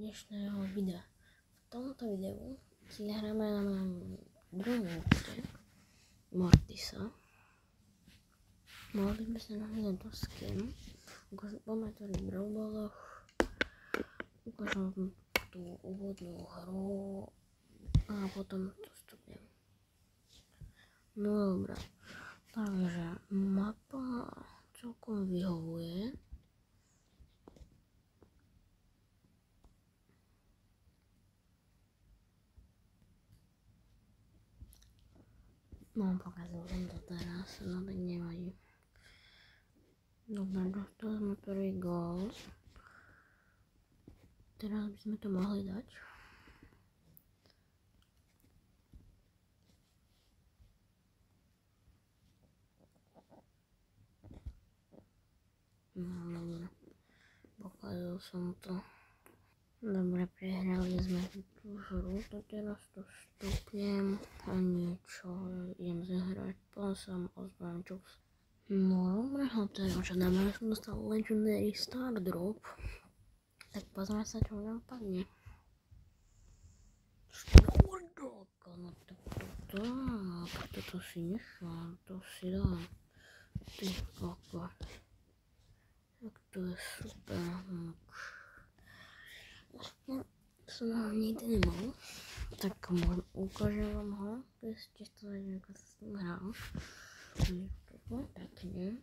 dnešného videa. V tomto videu si hráme na mojom druhom účte Mortisa. Mohli by sme nahľadať do skin, budeme tvoriť v Roboloch, ukážem tú úvodnú hru a potom to stupnem. No dobré, takže mapa celkom vyhovuje. No, pokazal som to teraz, no tak nevadí. Dobre, dostali sme prvý gól. Teraz by sme to mohli dať. No, dobre. Pokazal som to. Dobre, prehrali sme tú hru, to teraz to stupnem a niečo, idem zahrať, potom sa ozvem čo. No dobre, a teraz čo dáme, som dostal Legendary Star Drop, tak pozrieme sa čo nám padne. Star Drop, no tak toto si nechám, to si dám, ty koko, tak to je super. Som ho nikdy nemal, tak ukážem vám ho, keď ste to vedeli, ako sa s ním hral. Pekne.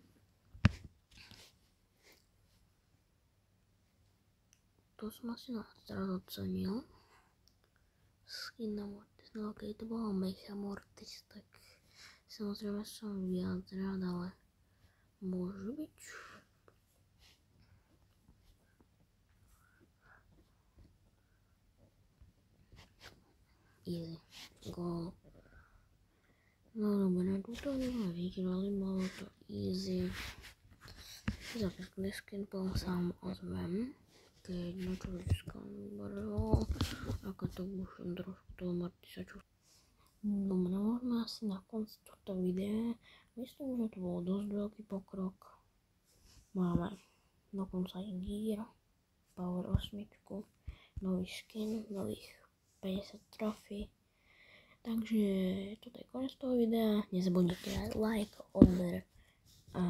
To som asi teraz ocenil. Skin na Mortis, no okej, to bolo Mecha Mortis, tak samozrejme som viac rád, ale môže byť. Easy. Goal. No dobre, tuto sme vyhrali, bolo to easy. Zapískali skin, potom sa vám ozvem, keď niečo získam. Ako to už trošku toho Mortisa čo. Dobre, môžeme asi na konci tohto videa. Myslím, že to bol dosť veľký pokrok. Máme dokonca aj gear, power 8, nový skin, nových 50 trofí. Takže toto je koniec toho videa. Nezabudnite dať like, odber a